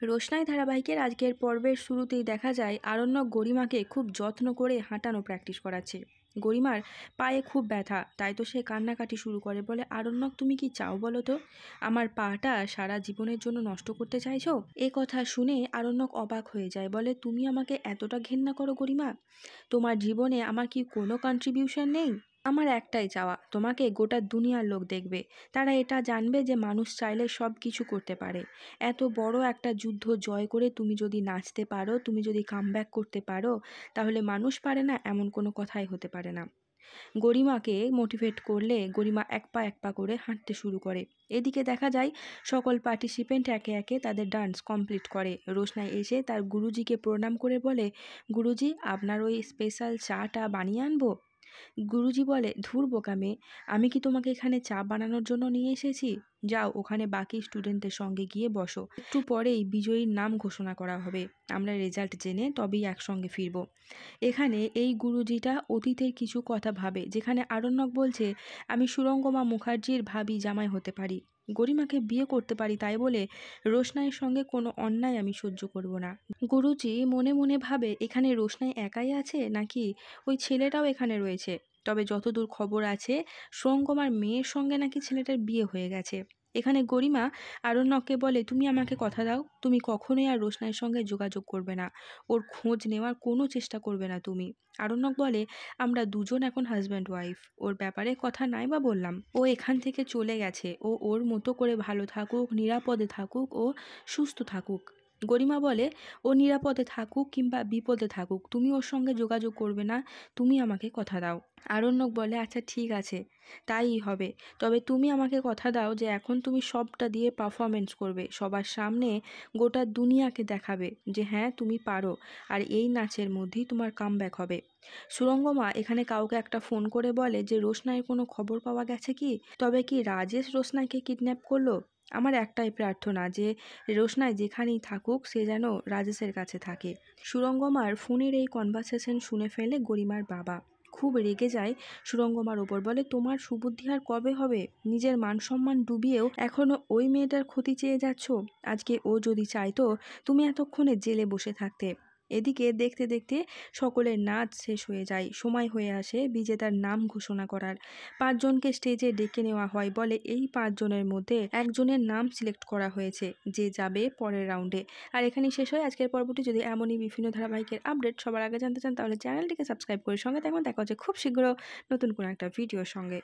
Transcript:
রোশনাই ধারাবাহিকের আজকের পর্বের শুরুতেই দেখা যায় আরণ্যক গরিমাকে খুব যত্ন করে হাঁটানো প্র্যাকটিস করাচ্ছে। গরিমার পায়ে খুব ব্যথা, তাই তো সে কান্নাকাটি শুরু করে। বলে, আরণ্যক তুমি কি চাও বলো তো? আমার পাটা সারা জীবনের জন্য নষ্ট করতে চাইছো? এ কথা শুনে আরণ্যক অবাক হয়ে যায়। বলে, তুমি আমাকে এতটা ঘেন্না করো গরিমা? তোমার জীবনে আমার কি কোনো কন্ট্রিবিউশন নেই? আমার একটাই চাওয়া, তোমাকে গোটা দুনিয়ার লোক দেখবে। তারা এটা জানবে যে মানুষ চাইলে সব কিছু করতে পারে। এত বড় একটা যুদ্ধ জয় করে তুমি যদি নাচতে পারো, তুমি যদি কামব্যাক করতে পারো, তাহলে মানুষ পারে না এমন কোনো কথাই হতে পারে না। গরিমাকে মোটিভেট করলে গরিমা এক পা করে হাঁটতে শুরু করে। এদিকে দেখা যায় সকল পার্টিসিপেন্ট একে একে তাদের ডান্স কমপ্লিট করে। রোশনাই এসে তার গুরুজিকে প্রণাম করে বলে, গুরুজি, আপনার ওই স্পেশাল চাটা বানিয়ে আনবো? গুরুজি বলে, ধুর বোকা মেয়ে, আমি কি তোমাকে এখানে চা বানানোর জন্য নিয়ে এসেছি? যাও ওখানে বাকি স্টুডেন্টদের সঙ্গে গিয়ে বসো। একটু পরেই বিজয়ীর নাম ঘোষণা করা হবে। আমরা রেজাল্ট জেনে তবেই একসঙ্গে ফিরবো। এখানে এই গুরুজিটা অতীতের কিছু কথা ভাবে, যেখানে আরণ্যক বলছে, আমি সুরঙ্গমা মুখার্জির ভাবি জামাই হতে পারি, গরিমাকে বিয়ে করতে পারি, তাই বলে রোশনাইয়ের সঙ্গে কোনো অন্যায় আমি সহ্য করব না। গুরুজি মনে মনে ভাবে, এখানে রোশনাই একাই আছে নাকি ওই ছেলেটাও এখানে রয়েছে? তবে যতদূর খবর আছে, সুরঙ্গমার মেয়ের সঙ্গে নাকি ছেলেটার বিয়ে হয়ে গেছে। এখানে গরিমা আরণ্যককে বলে, তুমি আমাকে কথা দাও, তুমি কখনোই আর রোশনাইয়ের সঙ্গে যোগাযোগ করবে না, ওর খোঁজ নেওয়ার কোনো চেষ্টা করবে না তুমি। আরণ্যক বলে, আমরা দুজন এখন হাজব্যান্ড ওয়াইফ, ওর ব্যাপারে কথা নাই বা বললাম। ও এখান থেকে চলে গেছে, ও ওর মতো করে ভালো থাকুক, নিরাপদে থাকুক, ও সুস্থ থাকুক। গরিমা বলে, ও নিরাপদে থাকুক কিংবা বিপদে থাকুক, তুমি ওর সঙ্গে যোগাযোগ করবে না, তুমি আমাকে কথা দাও। আরণ্যক বলে, আচ্ছা ঠিক আছে, তাই হবে। তবে তুমি আমাকে কথা দাও যে এখন তুমি সবটা দিয়ে পারফরমেন্স করবে, সবার সামনে গোটা দুনিয়াকে দেখাবে যে হ্যাঁ তুমি পারো, আর এই নাচের মধ্যেই তোমার কামব্যাক হবে। সুরঙ্গমা এখানে কাউকে একটা ফোন করে বলে যে রোশনাইয়ের কোনো খবর পাওয়া গেছে কি? তবে কি রাজেশ রোশনাইকে কিডন্যাপ করলো? আমার একটাই প্রার্থনা যে রোশনাই যেখানেই থাকুক সে যেন রাজেশের কাছে থাকে। সুরঙ্গমার ফোনের এই কনভারসেশন শুনে ফেলে গরিমার বাবা। খুব রেগে যায় সুরঙ্গমার ওপর। বলে, তোমার সুবুদ্ধি আর কবে হবে? নিজের মান সম্মান ডুবিয়েও এখনো ওই মেয়েটার ক্ষতি চেয়ে যাচ্ছ। আজকে ও যদি চাইতো তুমি এতক্ষণে জেলে বসে থাকতে। এদিকে দেখতে দেখতে সকলের নাচ শেষ হয়ে যায়। সময় হয়ে আসে বিজেতার নাম ঘোষণা করার। 5 জনকে স্টেজে ডেকে নেওয়া হয়। বলে, এই 5 জনের মধ্যে একজনের নাম সিলেক্ট করা হয়েছে, যে যাবে পরের রাউন্ডে। আর এখানেই শেষ হয় আজকের পর্বটি। যদি এমনই বিভিন্ন ধারাবাহিকের আপডেট সবার আগে জানতে চান, তাহলে চ্যানেলটিকে সাবস্ক্রাইব করে সঙ্গে থাকুন। দেখা হচ্ছে খুব শীঘ্র নতুন কোনো একটা ভিডিওর সঙ্গে।